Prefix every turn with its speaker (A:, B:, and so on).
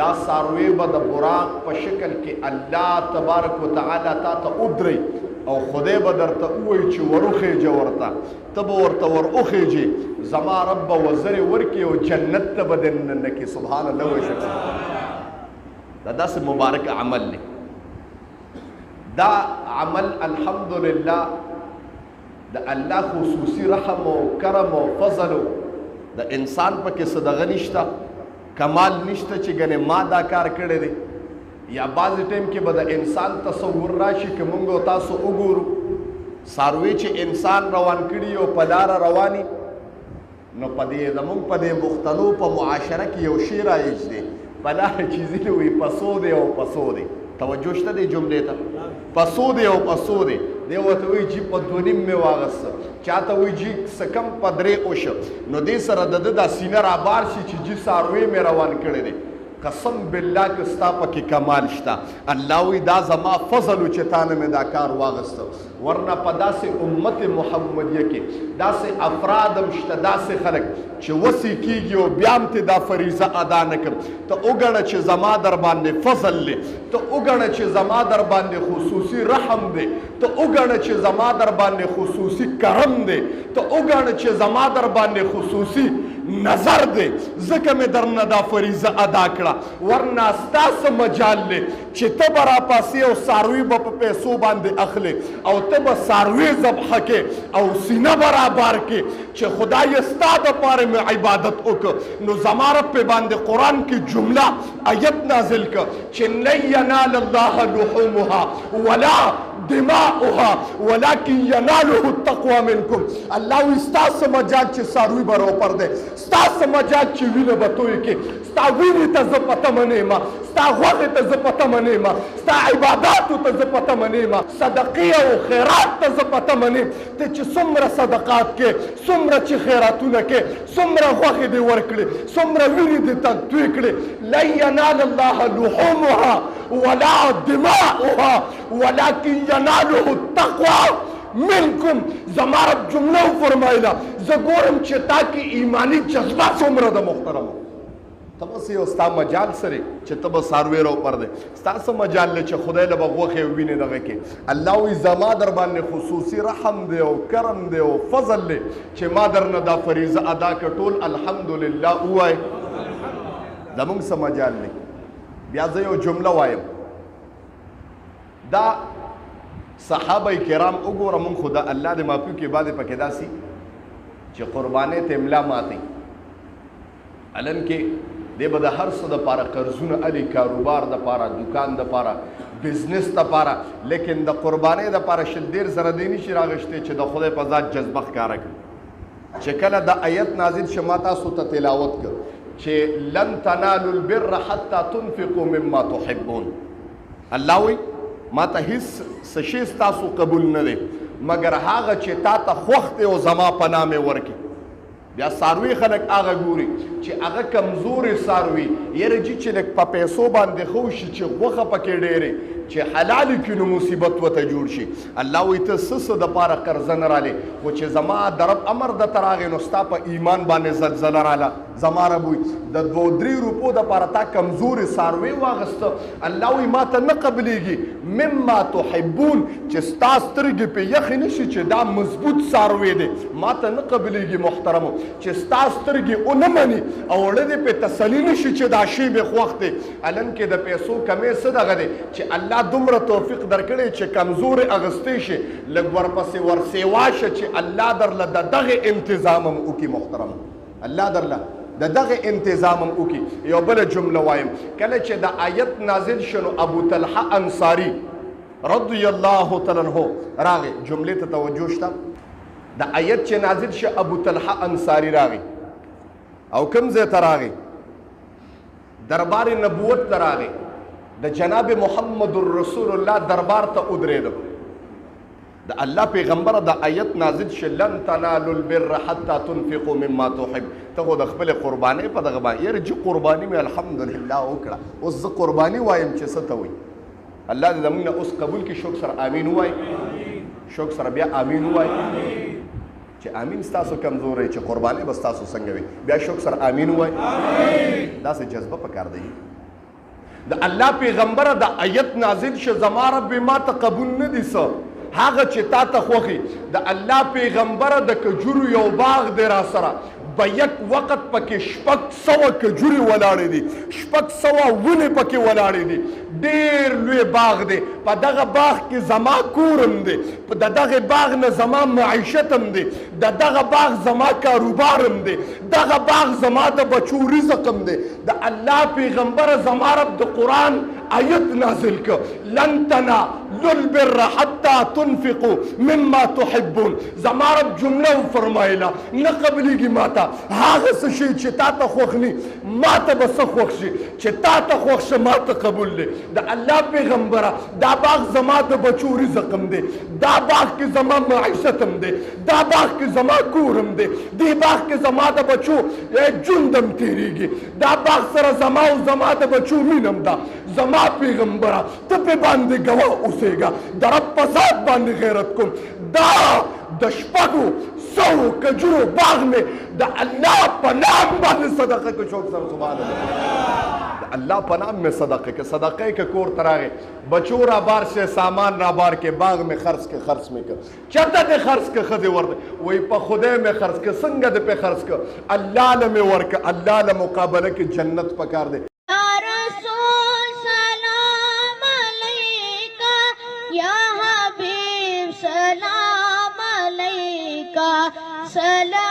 A: دا څاروی به د براق په شکل کې الله تبارک وتعالی تا ته ودرئ او خدای به درته ووایي چې وروخیجه ورته، ته به ورته وروخیجې، زما رب به وزرې ورکړي او جنت ته به دننه کړي. سبحان الله وایي. دا داسې مبارک عمل دی. دا عمل الحمدلله د الله خصوصي رحم او کرم او فضل د انسان پکې څه دغه نشته، کمال نشته چې ګنې ما دا کار کړی دی. یا بعضې ټایم کې به د انسان تصور راشي که موږ او تاسو وګورو څاروي چې انسان روان کړي او په لاره رواني، نو په دې زموږ په دې مختلو په معاشره کې یو شی رایج دی، په لاره چې ځینې وایي پسو دی او پسو دی. توجه شته دې جملې ته؟ پسو دی او پسو دی. دی ورته وایي جي په 2.5 مې واغسته، چاته وایي جي څه کم په 3 اوشه، نو دې سره د ده دا سینه رابار شي چې جي څاروی مې روان کړی دی. قسم بالله که ستا پکې کمال شته، الله وایي دا زما فضل و چې تا نه مې دا کار واغسته. ورنه په داسې امت محمدیه کې داسې افراد هم شته، داسې خلک چې وسې کېږي او بیا هم ته دا فریضه ادا نه کړم. ته وګڼه چې زما در باندې فضل دی، ته وګڼه چې زما در باندې خصوصي رحم دی، ته وګڼه چې زما در باندې خصوصي کرم دی، ته وګڼه چې زما در باندې خصوصي نظر دی، ځکه مې درنه دا فریضه ادا کړه. ورنه ستاسو مجال دی چې ته به راپاسې او څاروي به په پیسو باندې اخلې او ته به څاروي ذبحه کې او سینه به رابار کې چې خدای ستا دپاره مې عبادت وکړه. نو زما رب پې باندې قرآن کې جمله آیت نازل کړه چې لن ینال الله لحومها ولا دماؤها ولكن يناله التقوى منكم. الله وی ستاسو مجال چې څاروي به راوپر دی، ستاسو مجال چې وینه به توی کې، ستا وینې ته زه په تمه نه یم، ستا غوښې ته زه په تمه نه یم، ستا عباداتو ته زه په تمه نه یم، صدقې او خیرات ته زه په تمه نه یم. ته چې څومره صدقات کې، څومره چې خیراتونه کې، څومره غوښې دې ورکړې، څومره وینې دې ته توی کړې. لن ینال الله لحومها ولا دماؤها ولكن يناله التقوى منکم. زما رب جمله فرمایله، زه ګورم چې تا کې ایمانی جذبه څومره ده. محترمو ته بس یو ستا مجال سره چې ته به څاروی راوپر دی، ستاسو مجال دی چې خدای له به غوښې او وینې دغه کې. الله وایي زما در باندې خصوصي رحم دی او کرم دی او فضل دی چې ما درنه دا فریضه ادا کړه. ټول الحمدلله ووایه. زموږ څه مجال دی؟ بیا زه یو جمله وایم. دا صحابه کرام وګوره، مونږ خو د الله د معافي کې بعد پکې داسي چې قربانۍ ته املا ماتي علن کې دی به د هر څه دپاره قرضونه علي، کاروبار دپاره، دکان دپاره، بزنس دپاره، لیکن د قربانۍ دپاره شل ډېر زره دی نشي راغشتی چې د خدای په ذات جذبه ښکاره کړي. چې کله د آیت نازل شه ما تاسو ته تلاوت کړ چې لن تنالوا البر حتى تنفقوا مما تحبون. الله وایي ما ته هیڅ څه شی ستاسو قبول نه دی مګر هغه چې تا ته خوښ دی او زما په نام یې ورکړي. بیا څاروي خلک هغه ګوري چې هغه کمزوري څاروي یاره جي چې لږ په پیسو باندې ښه شي چې غوښه پکې ډېرې چې حلال کړي نو مصیبت ورته جوړ شي. الله وایي ته څه دپاره قرضه نه رالې، خو چې زما د رب امر درته راغی نو ستا په ایمان باندې زلزله راله. زما رب وایي د 2-3 روپو دپاره تا کمزوري څاروی واغسته، الله وایي ما ته نه قبلیږي مما تحبون چې ستا سترګې پې یخې نه شي چې دا مضبوط څاروی دی، ما ته نه قبلیږي. محترمو چې ستا سترګې ونه مني او وړه دې پې تسلي نه شي چې دا شی مې خوښ دی. علن کې د پیسو کمې څه دغه دی چې الله دومره توفیق درکړی چې کمزورې اغستی شي، لږ ورپسې ورسیوا شه چې الله درله د دغې انتظام هم وکړي. محترم الله درله د دغه انتظام هم وکړي. یو بله جمله وایم، کله چې د آیت نازل شنو ابو طلحه انصاري رضی الله تعالی عنه راغی. جملې ته توجه شته؟ د آیت چې نازل شه ابو طلحه انصاري راغی او کوم ځای ته راغی؟ دربار نبوت ته راغی، د جناب محمد رسول الله دربار ته ودرېده. د الله پیغمبر د آیت نازل شه لن تنالوا البر حتى تنفقوا مما تحب. ته خو د خپل قربانۍ په دغه باندې یاره جي قرباني مې الحمدلله وکړه، اوس زه قرباني وایم چې څه ته وایي. الله دې زموږ نه اوس قبول کړي. شوق سره امین ووایي، شوق سره بیا امین ووایي چې امین ستاسو کمزوری چې قربانۍ به ستاسو څنګه وي. بیا شوق سره امین ووایي. داسې جذبه پکار دی. د الله پیغمبره د آیت نازل شه زما رب ما ته قبول نه دي څه هغه چې تا ته خوښي د الله پیغمبره د کجورو یو باغ دی را سره په یک وخت پکې 600 کجوري ولاړې دي 600 ونې پکې ولاړې دي ډېر لوی باغ دی په دغه باغ کې زما کور هم دی د دغه باغ نه زما معیشت هم دی د دغه باغ زما کاروبار هم دی دغه باغ زما د بچو رزق هم دی د الله پیغمبر زما رب د قرآن آیت نازل کړ لن تنالوا البر حتى تنفقوا مما تحبون زما رب جمله فرمایله نه قبلیږي ماته هغه څه شي چې تا ته خوښ نه ماته به څه خوښ شي چې تا ته خوښ شه ماته قبول دی د الله پیغمبره دا باغ زما د بچو رزق هم دی دا باغ کې زما معیشت هم دی دا باغ کې زما کور هم دی دې باغ کې زما د بچو ژوند هم تېرېږي دا باغ سره زما او زما د بچو مین هم ده زما پیغمبره ته پې باندې ګواه اوسېږه د رب په ذات باندې غیرت کوم دا د 600 کجورو باغ مې د الله په نام باندې صدقه که شوق سره سبحان الله د الله په نام مې صدقه که صدقه که کور ته راغې بچو را بار شه سامان را بار کې باغ مې خرڅ که خرڅ مې که چېرته دې خرڅ که ښځې ورته وایي په خدای مې خرڅ که څنګه دې پې خرڅ که الله له مې ورکه الله له مقابله کې جنت پکار دی
B: سلام